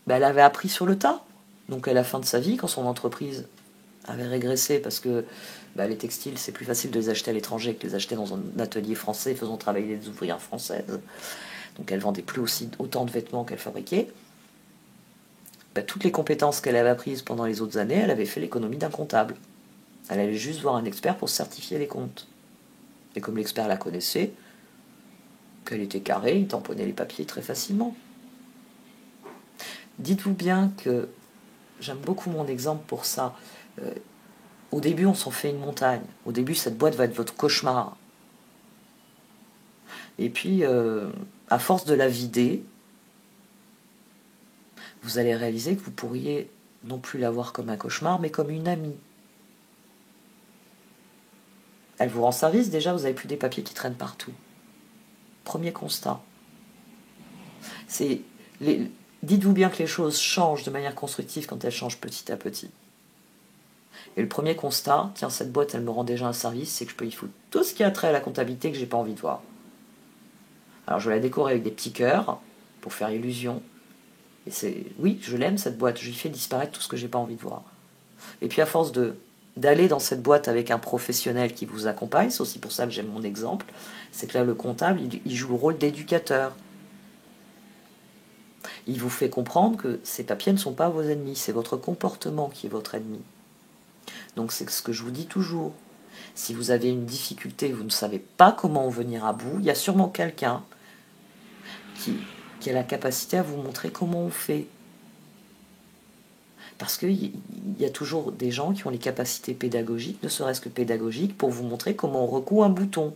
avait appris sur le tas. Donc, à la fin de sa vie, quand son entreprise avait régressé parce que les textiles, c'est plus facile de les acheter à l'étranger que de les acheter dans un atelier français faisant travailler des ouvrières françaises. Donc elle vendait plus autant de vêtements qu'elle fabriquait. Toutes les compétences qu'elle avait apprises pendant les autres années, elle avait fait l'économie d'un comptable. Elle allait juste voir un expert pour certifier les comptes. Et comme l'expert la connaissait, qu'elle était carrée, il tamponnait les papiers très facilement. Dites-vous bien que j'aime beaucoup mon exemple pour ça. Au début, on s'en fait une montagne. Au début, cette boîte va être votre cauchemar. Et puis, à force de la vider, vous allez réaliser que vous pourriez non plus la voir comme un cauchemar, mais comme une amie. Elle vous rend service, déjà, vous n'avez plus des papiers qui traînent partout. Premier constat. Dites-vous bien que les choses changent de manière constructive quand elles changent petit à petit. Et le premier constat, tiens, cette boîte, elle me rend déjà un service, c'est que je peux y foutre tout ce qui a trait à la comptabilité que j'ai pas envie de voir. Alors je vais la décorer avec des petits cœurs, pour faire illusion. Et oui, je l'aime cette boîte, je lui fais disparaître tout ce que j'ai pas envie de voir. Et puis à force d'aller dans cette boîte avec un professionnel qui vous accompagne, c'est aussi pour ça que j'aime mon exemple, c'est que là le comptable, il joue le rôle d'éducateur. Il vous fait comprendre que ces papiers ne sont pas vos ennemis, c'est votre comportement qui est votre ennemi. Donc c'est ce que je vous dis toujours. Si vous avez une difficulté, vous ne savez pas comment venir à bout, il y a sûrement quelqu'un qui a la capacité à vous montrer comment on fait. Parce qu'il y a toujours des gens qui ont les capacités pédagogiques, ne serait-ce que pédagogiques, pour vous montrer comment on recoue un bouton.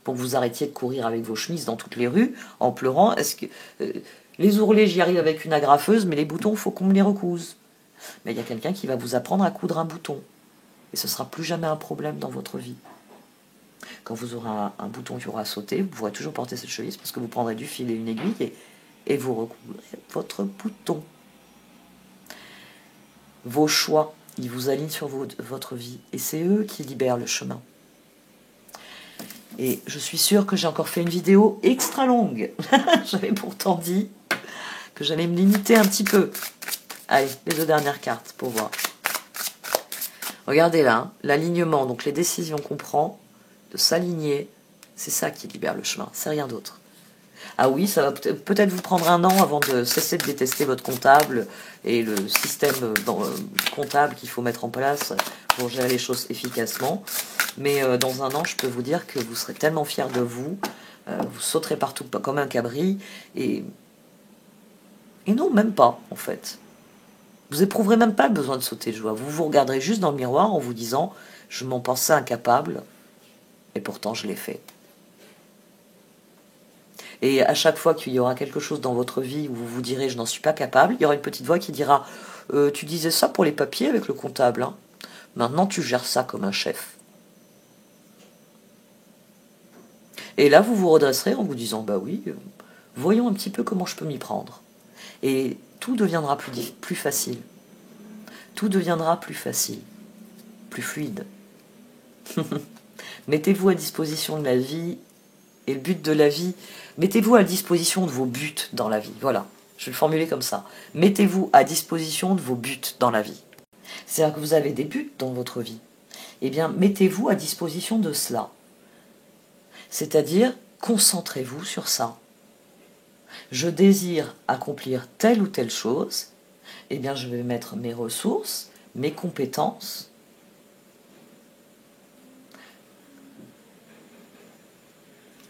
Pour que vous arrêtiez de courir avec vos chemises dans toutes les rues en pleurant. Les ourlets, j'y arrive avec une agrafeuse, mais les boutons, il faut qu'on me les recouse. Mais il y a quelqu'un qui va vous apprendre à coudre un bouton. Et ce ne sera plus jamais un problème dans votre vie. Quand vous aurez un bouton qui aura sauté, vous pourrez toujours porter cette cheville parce que vous prendrez du fil et une aiguille et vous recouvrez votre bouton. Vos choix, ils vous alignent sur votre vie et c'est eux qui libèrent le chemin. Et je suis sûre que j'ai encore fait une vidéo extra longue. J'avais pourtant dit que j'allais me limiter un petit peu. Allez, les 2 dernières cartes pour voir. Regardez là, hein, l'alignement, donc les décisions qu'on prend, de s'aligner, c'est ça qui libère le chemin, c'est rien d'autre. Ah oui, ça va peut-être vous prendre un an avant de cesser de détester votre comptable et le système comptable qu'il faut mettre en place pour gérer les choses efficacement. Mais dans un an, je peux vous dire que vous serez tellement fiers de vous, vous sauterez partout comme un cabri, et non, même pas, en fait. Vous éprouverez même pas le besoin de sauter de joie. Vous vous regarderez juste dans le miroir en vous disant « Je m'en pensais incapable, et pourtant je l'ai fait ». Et à chaque fois qu'il y aura quelque chose dans votre vie où vous vous direz « Je n'en suis pas capable », il y aura une petite voix qui dira « Tu disais ça pour les papiers avec le comptable, hein. Maintenant tu gères ça comme un chef ». Et là, vous vous redresserez en vous disant « Bah oui, voyons un petit peu comment je peux m'y prendre ». Et tout deviendra plus facile. Tout deviendra plus facile, plus fluide. Mettez-vous à disposition de la vie, et le but de la vie, mettez-vous à disposition de vos buts dans la vie. Voilà, je vais le formuler comme ça. Mettez-vous à disposition de vos buts dans la vie. C'est-à-dire que vous avez des buts dans votre vie. Eh bien, mettez-vous à disposition de cela. C'est-à-dire, concentrez-vous sur ça. Je désire accomplir telle ou telle chose, eh bien je vais mettre mes ressources, mes compétences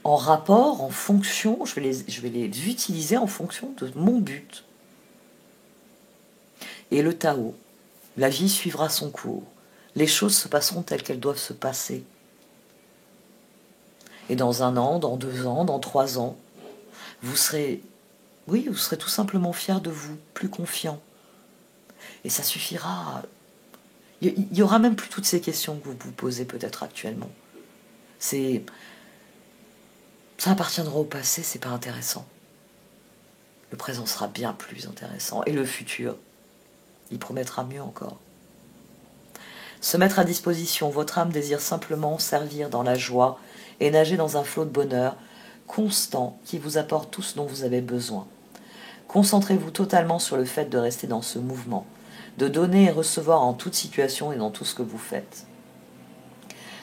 en rapport, en fonction, je vais les utiliser en fonction de mon but. Et le Tao, la vie suivra son cours. Les choses se passeront telles qu'elles doivent se passer. Et dans 1 an, dans 2 ans, dans 3 ans, vous serez tout simplement fier de vous, plus confiant. Et ça suffira. Il n'y aura même plus toutes ces questions que vous vous posez peut-être actuellement. Ça appartiendra au passé, c'est pas intéressant. Le présent sera bien plus intéressant. Et le futur, il promettra mieux encore. Se mettre à disposition, votre âme désire simplement servir dans la joie et nager dans un flot de bonheur constant qui vous apporte tout ce dont vous avez besoin. Concentrez-vous totalement sur le fait de rester dans ce mouvement, de donner et recevoir en toute situation et dans tout ce que vous faites.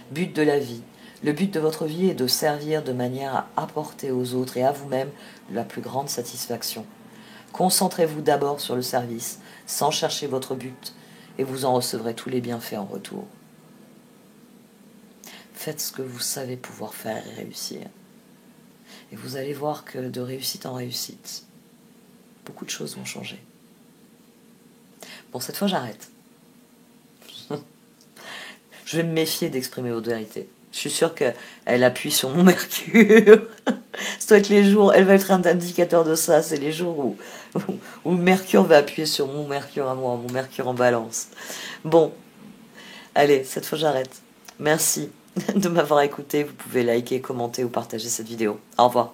But de la vie. Le but de votre vie est de servir de manière à apporter aux autres et à vous-même la plus grande satisfaction. Concentrez-vous d'abord sur le service, sans chercher votre but, et vous en recevrez tous les bienfaits en retour. Faites ce que vous savez pouvoir faire et réussir. Et vous allez voir que de réussite en réussite, beaucoup de choses vont changer. Bon, cette fois, j'arrête. Je vais me méfier d'exprimer votre vérité. Je suis sûre qu'elle appuie sur mon mercure. Ça doit être les jours, elle va être un indicateur de ça, c'est les jours Ou Mercure va appuyer sur mon Mercure à moi, mon Mercure en balance. Bon, allez, cette fois j'arrête. Merci de m'avoir écouté. Vous pouvez liker, commenter ou partager cette vidéo. Au revoir.